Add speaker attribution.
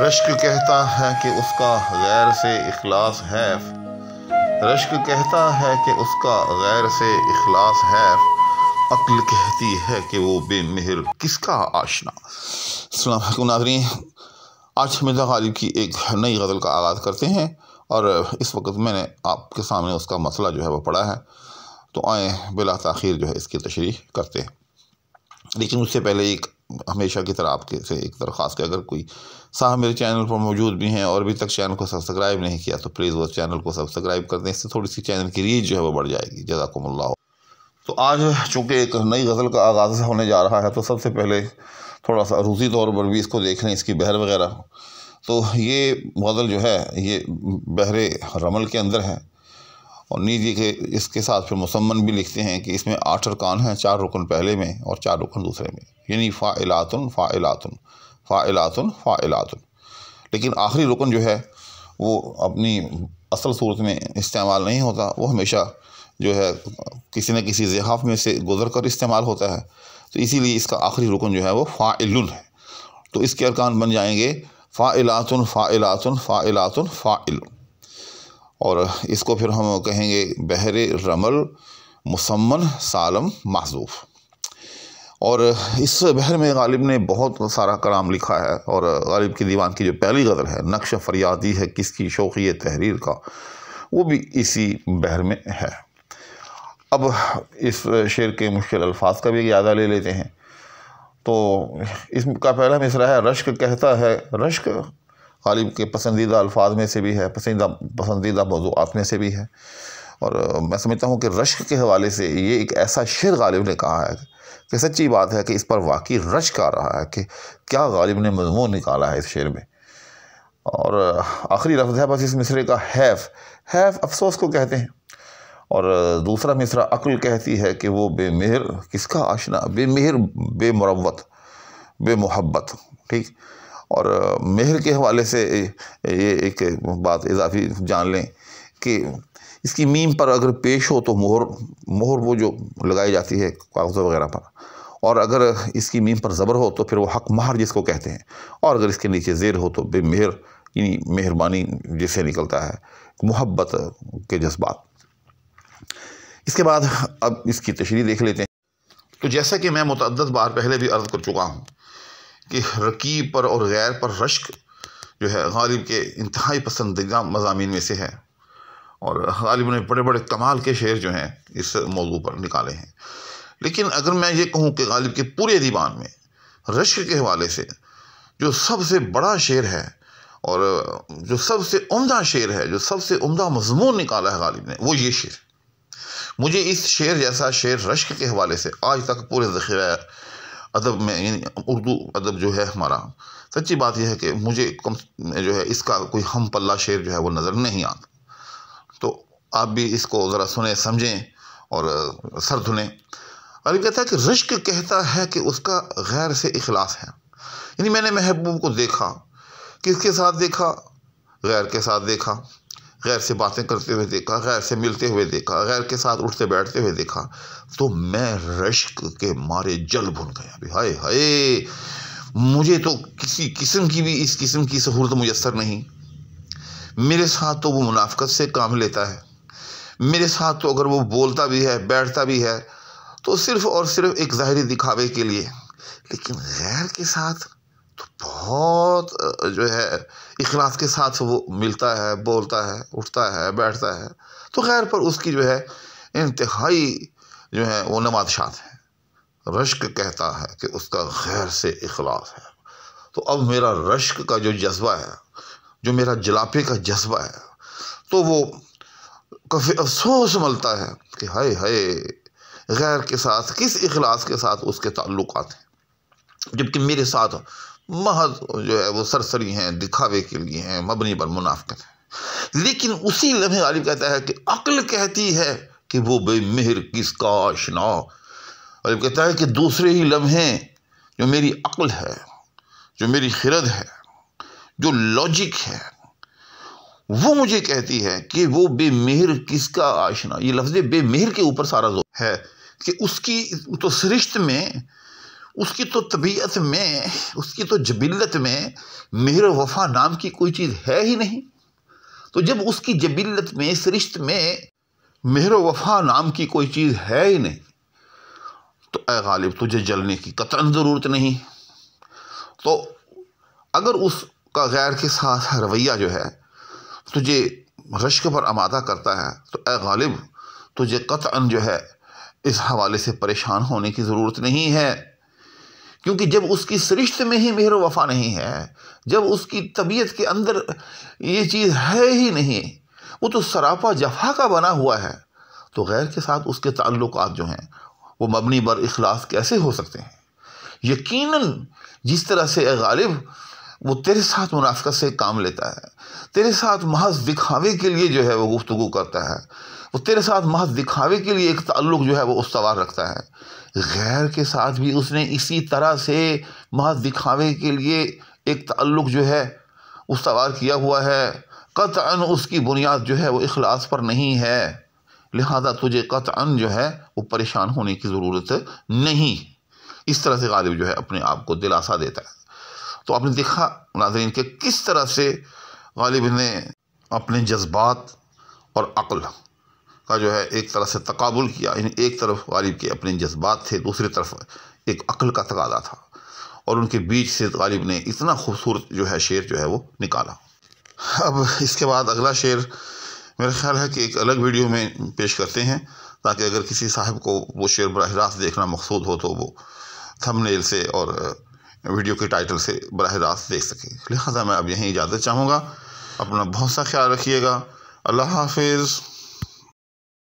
Speaker 1: रश्क कहता है कि उसका गैर से इखलास है। रश्क कहता है कि उसका गैर से इखलास है। अक्ल कहती है कि वो बेमिहर किसका आशना। अस्सलाम वालेकुम नाज़रीन, आज मिर्ज़ा गालिब की एक नई गज़ल का आगाज़ करते हैं और इस वक्त मैंने आपके सामने उसका मसला जो है वो पढ़ा है, तो आए बिला ताख़ीर जो है इसकी तशरीह करते हैं। लेकिन उससे पहले एक हमेशा की तरह आपके से एक दरख्वास्त है, अगर कोई साहब मेरे चैनल पर मौजूद भी हैं और अभी तक चैनल को सब्सक्राइब नहीं किया तो प्लीज़ वो चैनल को सब्सक्राइब कर दें, इससे थोड़ी सी चैनल की रीच जो है वो बढ़ जाएगी। जज़ाकुमुल्लाह। तो आज चूँकि एक नई गज़ल का आगाज़ होने जा रहा है, तो सबसे पहले थोड़ा सा अरूज़ी तौर पर भी इसको देख लें, इसकी बहर वगैरह। तो ये गज़ल जो है ये बहरे रमल के अंदर है और नीचे के इसके साथ फिर मुसम्मन भी लिखते हैं कि इसमें 8 अरकान हैं, 4 रुकन पहले में और 4 रुकन दूसरे में, यानी फ़ाइलातुन फ़ाइलातुन फ़ाइलातुन फ़ाइलातुन। लेकिन आखिरी रुकन जो है वो अपनी असल सूरत में इस्तेमाल नहीं होता, वो हमेशा जो है किसी न किसी ज़िहाफ़ में से गुज़र कर इस्तेमाल होता है। तो इसीलिए इसका आखिरी रुकन जो है वो फ़ाइलुन है। तो इसके अरकान बन जाएंगे फ़ाइलातुन फ़ाइलातुन फ़ाइलातुन फ़ाइलुन, और इसको फिर हम कहेंगे बहरे रमल मुसम्मन सालम महज़ूफ़। और इस बहर में गालिब ने बहुत सारा कलाम लिखा है और गालिब की दीवान की जो पहली गज़ल है नक्श फरियादी है किसकी शौक़ी तहरीर का, वो भी इसी बहर में है। अब इस शेर के मुश्किल अल्फाज का भी इजाज़ा ले लेते हैं। तो इसका पहला मिसरा है, रश्क कहता है। रश्क गालिब के पसंदीदा अल्फाज में से भी है, पसंदीदा मौज़ूआत में से भी है, और मैं समझता हूँ कि रश्क के हवाले से ये एक ऐसा शेर गालिब ने कहा है कि सच्ची बात है कि इस पर वाकई रश्क आ रहा है कि क्या गालिब ने मज़मून निकाला है इस शेर में। और आखिरी लफ्ज़ है बस इस मिसरे का, हैफ़। हैफ़ अफसोस को कहते हैं। और दूसरा मिसरा, अक्ल कहती है कि वो बेमिहर किसका आशना, बेमिहर बेमुरव्वत बेमुहब्बत। ठीक। और मेहर के हवाले से ये एक बात इजाफी जान लें कि इसकी मीम पर अगर पेश हो तो मोहर वो जो लगाई जाती है कागज़ वगैरह पर, और अगर इसकी मीम पर ज़बर हो तो फिर वो हक महर जिसको कहते हैं, और अगर इसके नीचे ज़ेर हो तो बेमेहर यानी मेहरबानी जिससे निकलता है, मोहब्बत के जज्बात। इसके बाद अब इसकी तशरीह देख लेते हैं। तो जैसा कि मैं मुतअद्दिद बार पहले भी अर्ज़ कर चुका हूँ कि रकीब पर और गैर पर रश्क जो है गालिब के इंतहाई पसंदीदा मज़ामीन में से है, और गालिब ने बड़े बड़े कमाल के शेर जो हैं इस मौजू पर निकाले हैं। लेकिन अगर मैं ये कहूँ कि गालिब के पूरे दीवान में रश्क के हवाले से जो सबसे बड़ा शेर है और जो सबसे उम्दा शेर है, जो सबसे उम्दा मज़मून निकाला है गालिब ने, वो ये शेर। मुझे इस शेर जैसा शेर रश्क के हवाले से आज तक पूरे ज़ख़ीरा अदब में, यानी उर्दू अदब जो है हमारा, सच्ची बात यह है कि मुझे जो है इसका कोई हम पल्ला शेर जो है वो नज़र नहीं आता। तो आप भी इसको ज़रा सुने समझें और सर धुनें। गालिब कहता है कि रश्क कहता है कि उसका गैर से इखलास है, यानी मैंने महबूब को देखा, किसके साथ देखा, गैर के साथ देखा, गैर से बातें करते हुए देखा, गैर से मिलते हुए देखा, गैर के साथ उठते बैठते हुए देखा, तो मैं रश्क के मारे जल भुन गया। हाय हाय, मुझे तो किसी किस्म की भी इस किस्म की सहूलत मुयस्सर नहीं। मेरे साथ तो वो मुनाफ़िक़त से काम लेता है, मेरे साथ तो अगर वो बोलता भी है बैठता भी है तो सिर्फ़ और सिर्फ एक ज़ाहिरी दिखावे के लिए, लेकिन गैर के साथ तो बहुत जो है इखलास के साथ वो मिलता है, बोलता है, उठता है, बैठता है। तो गैर पर उसकी जो है इंतहाई जो है वो नवादशात है। रश्क कहता है कि उसका गैर से इखलास है। तो अब मेरा रश्क का जो जज्बा है, जो मेरा जलापे का जज्बा है, तो वो काफ़ी अफसोस मलता है कि हाय हाय, गैर के साथ किस इखलास के साथ उसके ताल्लुकात हैं, जबकि मेरे साथ महज जो है वो सरसरी हैं, दिखावे के लिए हैं, मबनी पर मुनाफ़िक़त है। लेकिन उसी लम्हे गालिब कहता है कि अक्ल कहती है कि वो बेमिहर किसका आशना। गालिब कहता है कि दूसरे ही लम्हे जो मेरी अक्ल है, जो मेरी खिरद है, जो लॉजिक है, वो मुझे कहती है कि वो बेमिहर किसका आशना। ये लफ्ज़ बेमिहर के ऊपर सारा जोर है कि उसकी तो सरिश्त में उसकी तो तबीयत में, उसकी तो जबिल्लत में मेहर वफा नाम की कोई चीज़ है ही नहीं। तो जब उसकी जबिल्लत में, इस रिश्ते में मेहर वफा नाम की कोई चीज़ है ही नहीं, तो ऐ गालिब तुझे जलने की कतई ज़रूरत नहीं। तो अगर उसका गैर के साथ रवैया जो है तुझे रश्क पर आमादा करता है, तो ऐ गालिब तुझे कतई जो है इस हवाले से परेशान होने की ज़रूरत नहीं है। क्योंकि जब उसकी सरिश्ते में ही मेहर वफा नहीं है, जब उसकी तबीयत के अंदर ये चीज़ है ही नहीं, वो तो सरापा जफा का बना हुआ है, तो गैर के साथ उसके ताल्लुकात जो हैं वो मबनी बर इखलास कैसे हो सकते हैं। यकीनन जिस तरह से गालिब वो तेरे साथ मुनाफिकत से काम लेता है, तेरे साथ महज दिखावे के लिए जो है वो गुफ्तगू करता है, वो तेरे साथ महज दिखावे के लिए एक ताल्लुक़ जो है वो उस्तवार रखता है, गैर के साथ भी उसने इसी तरह से महज दिखावे के लिए एक ताल्लुक़ जो है उस्तवार किया हुआ है। कतअन उसकी बुनियाद जो है वो इखलास पर नहीं है, लिहाजा तुझे कतअन जो है वो परेशान होने की ज़रूरत नहीं। इस तरह से गालिब जो है अपने आप को दिलासा देता है। तो आपने देखा नाज़रीन कि किस तरह से गालिब ने अपने जज्बात और अक्ल का जो है एक तरह से तकाबुल किया। एक तरफ गालिब के अपने जज्बात थे, दूसरी तरफ एक अक्ल का तकादा था, और उनके बीच से गालिब ने इतना खूबसूरत जो है शेर जो है वो निकाला। अब इसके बाद अगला शेर मेरा ख्याल है कि एक अलग वीडियो में पेश करते हैं, ताकि अगर किसी साहब को वो शेर बराह रास्त देखना मकसूद हो तो वो थंबनेल से और वीडियो के टाइटल से बराह रास्त देख सके। लिहाजा मैं अब यहीं इजाज़त चाहूँगा। अपना बहुत सा ख्याल रखिएगा। अल्लाह हाफिज़।